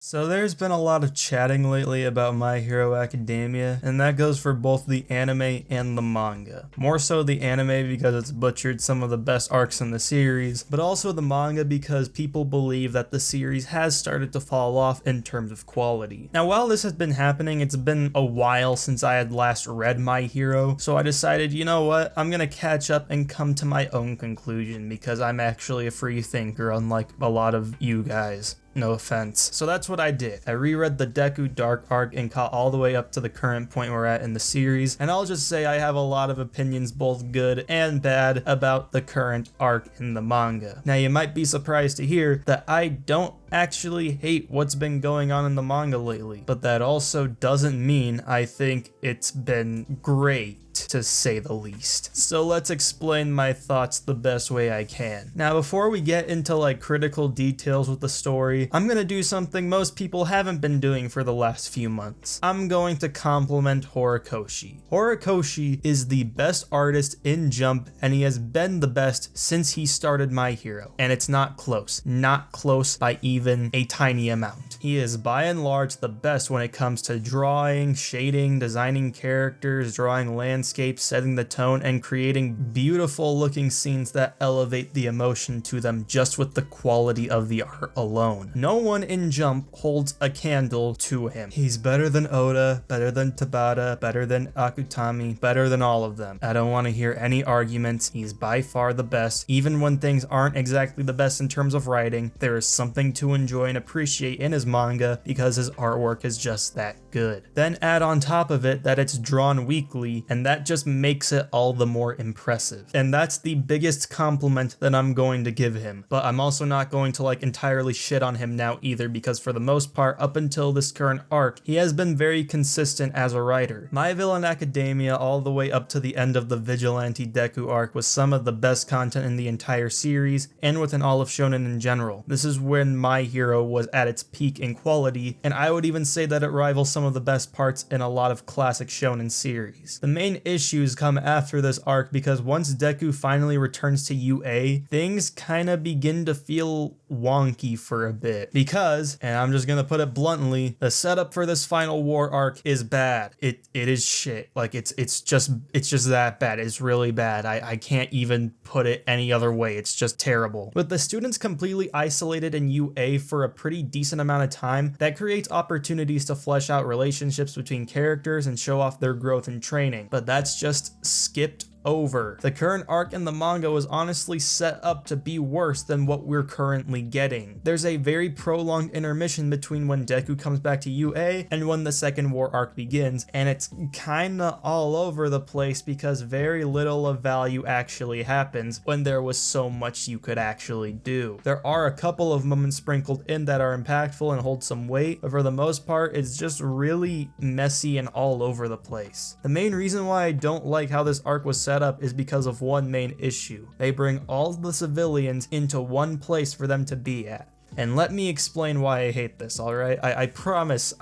So there's been a lot of chatting lately about My Hero Academia, and that goes for both the anime and the manga. More so the anime because it's butchered some of the best arcs in the series, but also the manga because people believe that the series has started to fall off in terms of quality. Now while this has been happening, it's been a while since I had last read My Hero, so I decided, you know what, I'm gonna catch up and come to my own conclusion because I'm actually a free thinker unlike a lot of you guys. No offense. So that's what I did. I reread the Deku Dark arc and caught all the way up to the current point we're at in the series, and I'll just say I have a lot of opinions, both good and bad, about the current arc in the manga. Now you might be surprised to hear that I don't actually hate what's been going on in the manga lately, but that also doesn't mean I think it's been great, to say the least. So let's explain my thoughts the best way I can. Now before we get into like critical details with the story, I'm gonna do something most people haven't been doing for the last few months. I'm going to compliment Horikoshi. Horikoshi is the best artist in Jump, and he has been the best since he started My Hero, and it's not close. Not close by even a tiny amount. He is by and large the best when it comes to drawing, shading, designing characters, drawing landscapes, setting the tone, and creating beautiful looking scenes that elevate the emotion to them just with the quality of the art alone. No one in Jump holds a candle to him. He's better than Oda, better than Tabata, better than Akutami, better than all of them. I don't want to hear any arguments. He's by far the best. Even when things aren't exactly the best in terms of writing, there is something to enjoy and appreciate in his manga because his artwork is just that good. Then add on top of it that it's drawn weekly, and that just makes it all the more impressive. And that's the biggest compliment that I'm going to give him. But I'm also not going to like entirely shit on him now either, because for the most part, up until this current arc, he has been very consistent as a writer. My Villain Academia all the way up to the end of the Vigilante Deku arc was some of the best content in the entire series and within all of shonen in general. This is when My Hero was at its peak in quality, and I would even say that it rivals some of the best parts in a lot of classic shonen series. The main issues come after this arc because once Deku finally returns to UA, things kinda begin to feel wonky for a bit because, and I'm just gonna put it bluntly, the setup for this final war arc is bad. It is shit. Like it's just that bad. It's really bad. I can't even put it any other way. It's just terrible. With the students completely isolated in UA for a pretty decent amount of time, that creates opportunities to flesh out relationships between characters and show off their growth and training, but that's just skipped over. The current arc in the manga was honestly set up to be worse than what we're currently getting. There's a very prolonged intermission between when Deku comes back to UA and when the second war arc begins, and it's kinda all over the place because very little of value actually happens when there was so much you could actually do. There are a couple of moments sprinkled in that are impactful and hold some weight, but for the most part, it's just really messy and all over the place. The main reason why I don't like how this arc was set up is because of one main issue. They bring all the civilians into one place for them to be at. And let me explain why I hate this, alright? I promise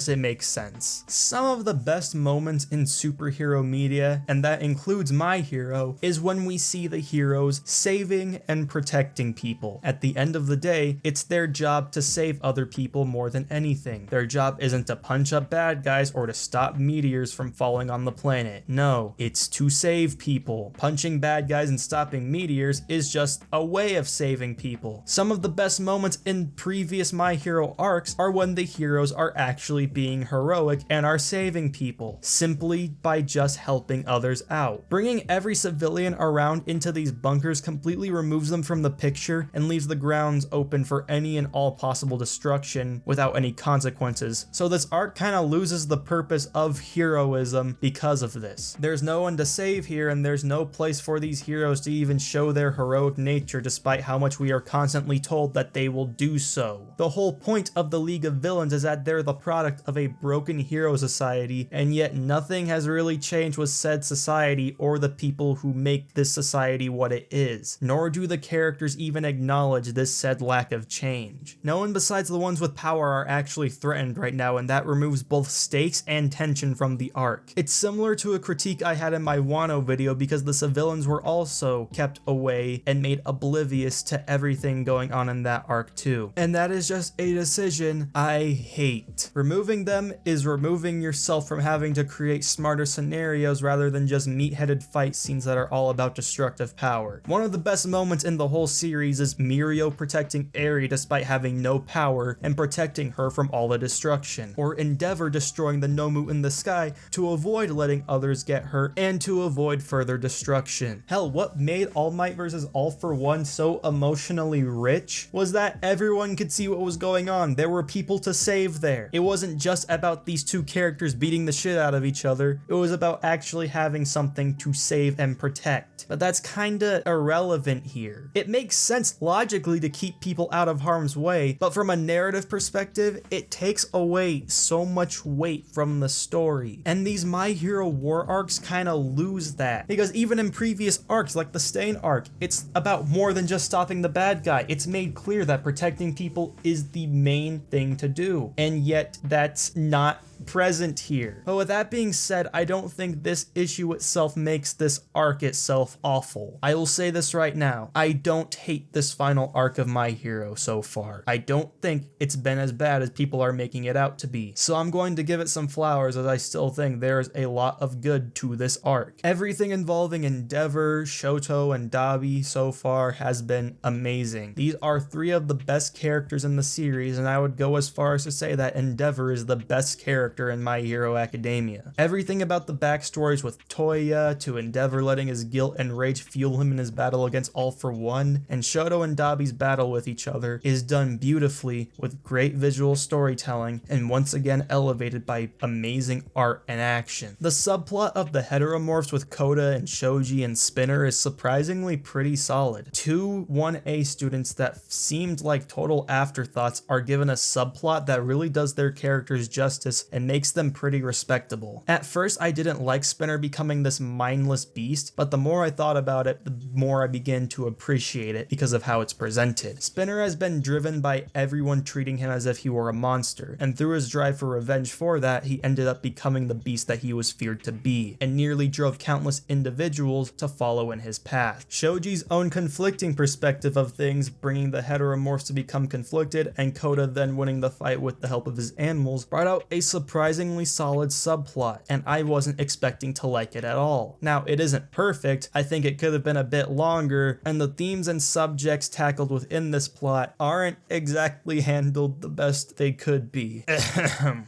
it makes sense. Some of the best moments in superhero media, and that includes My Hero, is when we see the heroes saving and protecting people. At the end of the day, it's their job to save other people more than anything. Their job isn't to punch up bad guys or to stop meteors from falling on the planet. No, it's to save people. Punching bad guys and stopping meteors is just a way of saving people. Some of the best moments in previous My Hero arcs are when the heroes are actually being heroic and are saving people, simply by just helping others out. Bringing every civilian around into these bunkers completely removes them from the picture and leaves the grounds open for any and all possible destruction without any consequences. So this arc kinda loses the purpose of heroism because of this. There's no one to save here, and there's no place for these heroes to even show their heroic nature despite how much we are constantly told that they will do so. The whole point of the League of Villains is that they're the product of a broken hero society, and yet nothing has really changed with said society or the people who make this society what it is, nor do the characters even acknowledge this said lack of change. No one besides the ones with power are actually threatened right now, and that removes both stakes and tension from the arc. It's similar to a critique I had in my Wano video because the civilians were also kept away and made oblivious to everything going on in that arc arc too. And that is just a decision I hate. Removing them is removing yourself from having to create smarter scenarios rather than just meat-headed fight scenes that are all about destructive power. One of the best moments in the whole series is Mirio protecting Eri despite having no power and protecting her from all the destruction, or Endeavor destroying the Nomu in the sky to avoid letting others get hurt and to avoid further destruction. Hell, what made All Might vs. All for One so emotionally rich was that everyone could see what was going on. There were people to save there. It wasn't just about these two characters beating the shit out of each other, it was about actually having something to save and protect. But that's kinda irrelevant here. It makes sense logically to keep people out of harm's way, but from a narrative perspective, it takes away so much weight from the story. And these My Hero War arcs kinda lose that, because even in previous arcs like the Stain arc, it's about more than just stopping the bad guy. It's made clear that protecting people is the main thing to do, and yet that's not present here. But with that being said, I don't think this issue itself makes this arc itself awful. I will say this right now, I don't hate this final arc of My Hero so far. I don't think it's been as bad as people are making it out to be. So I'm going to give it some flowers, as I still think there is a lot of good to this arc. Everything involving Endeavor, Shoto, and Dabi so far has been amazing. These are three of the best characters in the series, and I would go as far as to say that Endeavor is the best character in My Hero Academia. Everything about the backstories with Toya, to Endeavor letting his guilt and rage fuel him in his battle against All for One, and Shoto and Dabi's battle with each other is done beautifully with great visual storytelling and once again elevated by amazing art and action. The subplot of the heteromorphs with Koda and Shoji and Spinner is surprisingly pretty solid. Two 1A students that seemed like total afterthoughts are given a subplot that really does their characters justice and makes them pretty respectable. At first, I didn't like Spinner becoming this mindless beast, but the more I thought about it, the more I began to appreciate it because of how it's presented. Spinner has been driven by everyone treating him as if he were a monster, and through his drive for revenge for that, he ended up becoming the beast that he was feared to be, and nearly drove countless individuals to follow in his path. Shoji's own conflicting perspective of things, bringing the heteromorphs to become conflicted, and Koda then winning the fight with the help of his animals, brought out a surprisingly solid subplot, and I wasn't expecting to like it at all. Now, it isn't perfect, I think it could have been a bit longer, and the themes and subjects tackled within this plot aren't exactly handled the best they could be.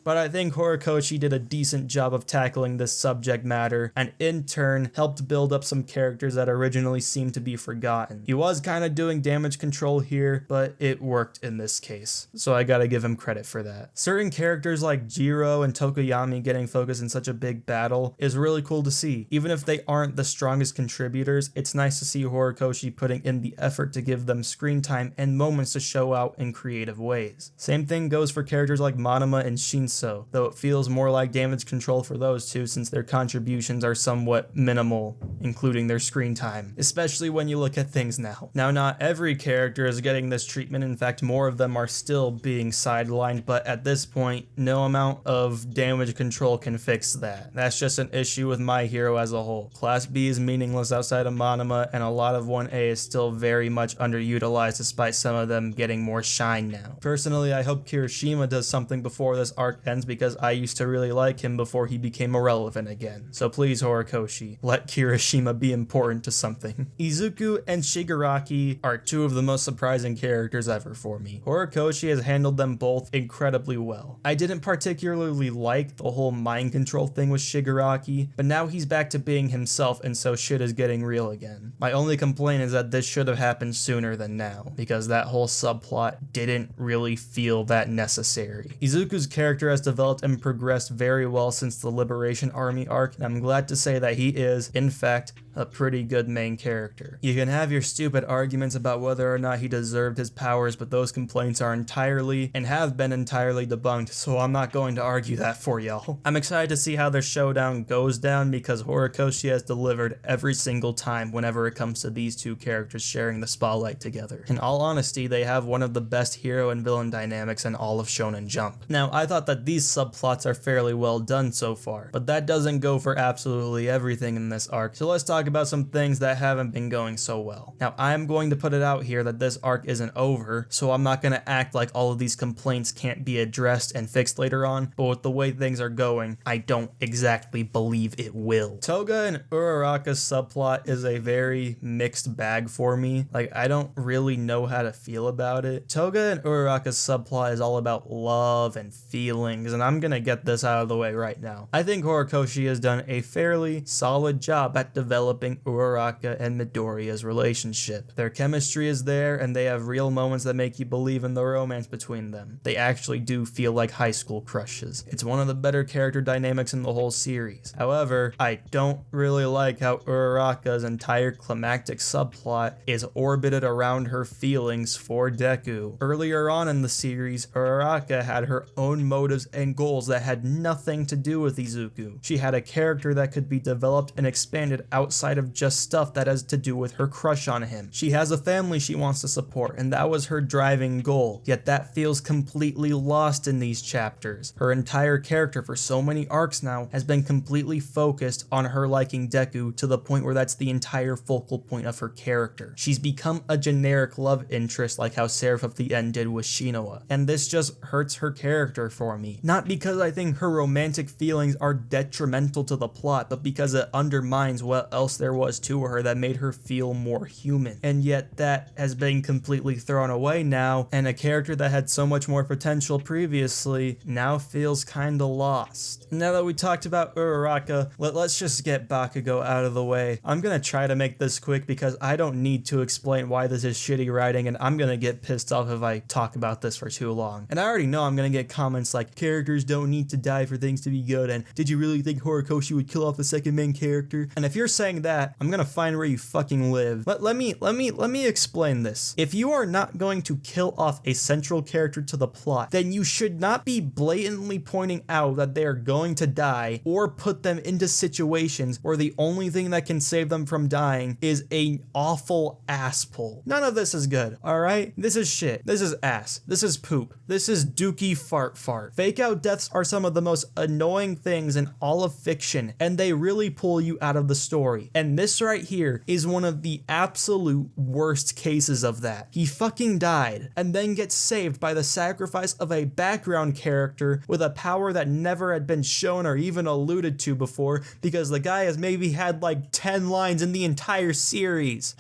But I think Horikoshi did a decent job of tackling this subject matter, and in turn helped build up some characters that originally seemed to be forgotten. He was kind of doing damage control here, but it worked in this case, so I gotta give him credit for that. Certain characters like Jiro and Tokoyami getting focused in such a big battle is really cool to see. Even if they aren't the strongest contributors, it's nice to see Horikoshi putting in the effort to give them screen time and moments to show out in creative ways. Same thing goes for characters like Monoma and Shinso, though it feels more like damage control for those two since their contributions are somewhat minimal, including their screen time, especially when you look at things now. Now, not every character is getting this treatment, in fact more of them are still being sidelined, but at this point, no amount of damage control can fix that. That's just an issue with My Hero as a whole. Class B is meaningless outside of Monoma, and a lot of 1A is still very much underutilized despite some of them getting more shine now. Personally, I hope Kirishima does something before this arc ends because I used to really like him before he became irrelevant again. So please, Horikoshi, let Kirishima be important to something. Izuku and Shigaraki are two of the most surprising characters ever for me. Horikoshi has handled them both incredibly well. I didn't particularly like the whole mind control thing with Shigaraki, but now he's back to being himself and so shit is getting real again. My only complaint is that this should have happened sooner than now, because that whole subplot didn't really feel that necessary. Izuku's character has developed and progressed very well since the Liberation Army arc, and I'm glad to say that he is, in fact, a pretty good main character. You can have your stupid arguments about whether or not he deserved his powers, but those complaints are entirely and have been entirely debunked, so I'm not going to argue that for y'all. I'm excited to see how their showdown goes down because Horikoshi has delivered every single time whenever it comes to these two characters sharing the spotlight together. In all honesty, they have one of the best hero and villain dynamics in all of Shonen Jump. Now, I thought that these subplots are fairly well done so far, but that doesn't go for absolutely everything in this arc, so let's talk talk about some things that haven't been going so well. Now, I'm going to put it out here that this arc isn't over, so I'm not going to act like all of these complaints can't be addressed and fixed later on, but with the way things are going, I don't exactly believe it will. Toga and Uraraka's subplot is a very mixed bag for me. Like, I don't really know how to feel about it. Toga and Uraraka's subplot is all about love and feelings, and I'm gonna get this out of the way right now. I think Horikoshi has done a fairly solid job at developing Uraraka and Midoriya's relationship. Their chemistry is there, and they have real moments that make you believe in the romance between them. They actually do feel like high school crushes. It's one of the better character dynamics in the whole series. However, I don't really like how Uraraka's entire climactic subplot is orbited around her feelings for Deku. Earlier on in the series, Uraraka had her own motives and goals that had nothing to do with Izuku. She had a character that could be developed and expanded outside of just stuff that has to do with her crush on him. She has a family she wants to support, and that was her driving goal, yet that feels completely lost in these chapters. Her entire character for so many arcs now has been completely focused on her liking Deku to the point where that's the entire focal point of her character. She's become a generic love interest like how Seraph of the End did with Shinoa, and this just hurts her character for me. Not because I think her romantic feelings are detrimental to the plot, but because it undermines what else there was to her that made her feel more human. And yet that has been completely thrown away now, and a character that had so much more potential previously now feels kinda lost. Now that we talked about Uraraka, let's just get Bakugo out of the way. I'm gonna try to make this quick because I don't need to explain why this is shitty writing, and I'm gonna get pissed off if I talk about this for too long. And I already know I'm gonna get comments like, characters don't need to die for things to be good, and did you really think Horikoshi would kill off the second main character? And if you're saying that, I'm gonna find where you fucking live. Let me explain this. If you are not going to kill off a central character to the plot, then you should not be blatantly pointing out that they are going to die or put them into situations where the only thing that can save them from dying is an awful ass pull. None of this is good, alright? This is shit. This is ass. This is poop. This is dookie fart. Fake out deaths are some of the most annoying things in all of fiction, and they really pull you out of the story. And this right here is one of the absolute worst cases of that. He fucking died, and then gets saved by the sacrifice of a background character with a power that never had been shown or even alluded to before, because the guy has maybe had like 10 lines in the entire series.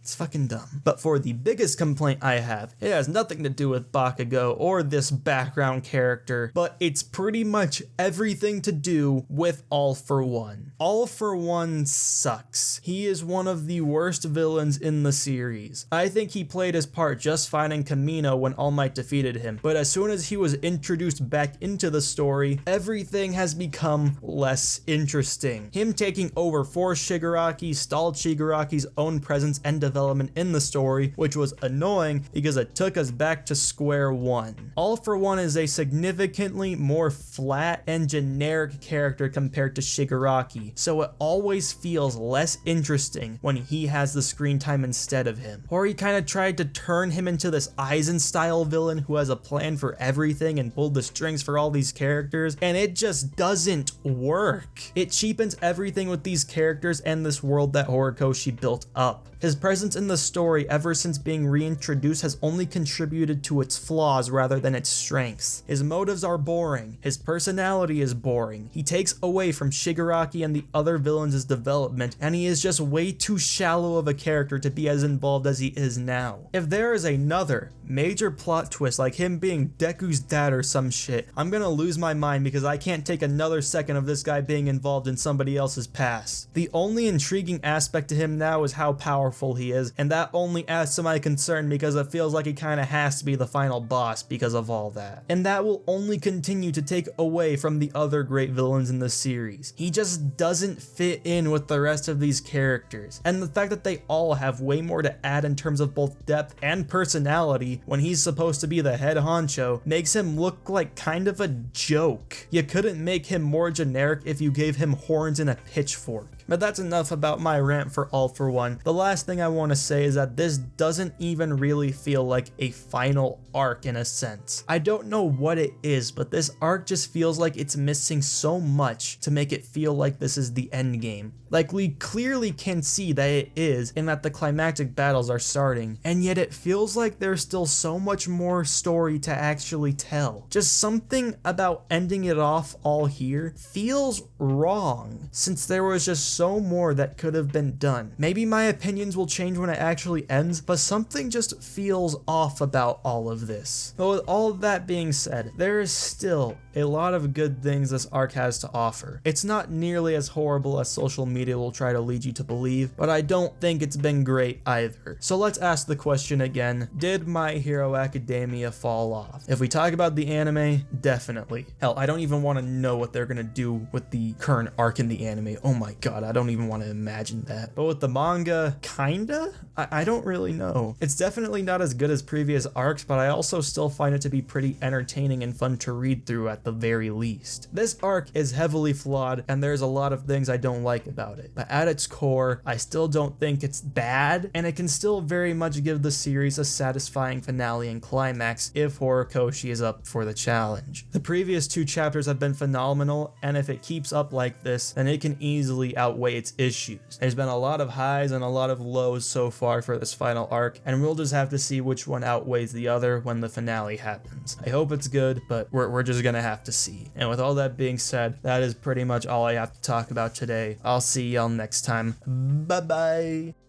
It's fucking dumb. But for the biggest complaint I have, it has nothing to do with Bakugo or this background character, but it's pretty much everything to do with All For One. All For One sucks. He is one of the worst villains in the series. I think he played his part just fine in Kamino when All Might defeated him, but as soon as he was introduced back into the story, everything has become less interesting. Him taking over for Shigaraki stalled Shigaraki's own presence and development in the story, which was annoying because it took us back to square one. All For One is a significantly more flat and generic character compared to Shigaraki, so it always feels less interesting when he has the screen time instead of him. Hori kinda tried to turn him into this Aizen style villain who has a plan for everything and pulled the strings for all these characters, and it just doesn't work. It cheapens everything with these characters and this world that Horikoshi built up. His presence in the story ever since being reintroduced has only contributed to its flaws rather than its strengths. His motives are boring, his personality is boring, he takes away from Shigaraki and the other villains' development, and he is just way too shallow of a character to be as involved as he is now. If there is another major plot twist like him being Deku's dad or some shit, I'm gonna lose my mind because I can't take another second of this guy being involved in somebody else's past. The only intriguing aspect to him now is how powerful he is, and that only adds to my concern because it feels like he kinda has to be the final boss because of all that. And that will only continue to take away from the other great villains in the series. He just doesn't fit in with the rest of these characters, and the fact that they all have way more to add in terms of both depth and personality when he's supposed to be the head honcho makes him look like kind of a joke. You couldn't make him more generic if you gave him horns and a pitchfork. But that's enough about my rant for All For One. The last thing I want to say is that this doesn't even really feel like a final arc in a sense. I don't know what it is, but this arc just feels like it's missing so much to make it feel like this is the end game. Like, we clearly can see that it is, in that the climactic battles are starting, and yet it feels like there's still so much more story to actually tell. Just something about ending it off all here feels wrong, since there was just so more that could have been done. Maybe my opinions will change when it actually ends, but something just feels off about all of this. But with all of that being said, there is still a lot of good things this arc has to offer. It's not nearly as horrible as social media will try to lead you to believe, but I don't think it's been great either. So let's ask the question again, did My Hero Academia fall off? If we talk about the anime, definitely. Hell, I don't even want to know what they're gonna do with the current arc in the anime. Oh my god, I don't even want to imagine that. But with the manga, kinda? I don't really know. It's definitely not as good as previous arcs, but I also still find it to be pretty entertaining and fun to read through at the very least. This arc is heavily flawed, and there's a lot of things I don't like about it, but at its core, I still don't think it's bad, and it can still very much give the series a satisfying finale and climax if Horikoshi is up for the challenge. The previous 2 chapters have been phenomenal, and if it keeps up like this, then it can easily outweigh its issues. There's been a lot of highs and a lot of lows so far for this final arc, and we'll just have to see which one outweighs the other when the finale happens. I hope it's good, but we're just gonna have to see. And with all that being said, that is pretty much all I have to talk about today. I'll see y'all next time. Bye bye.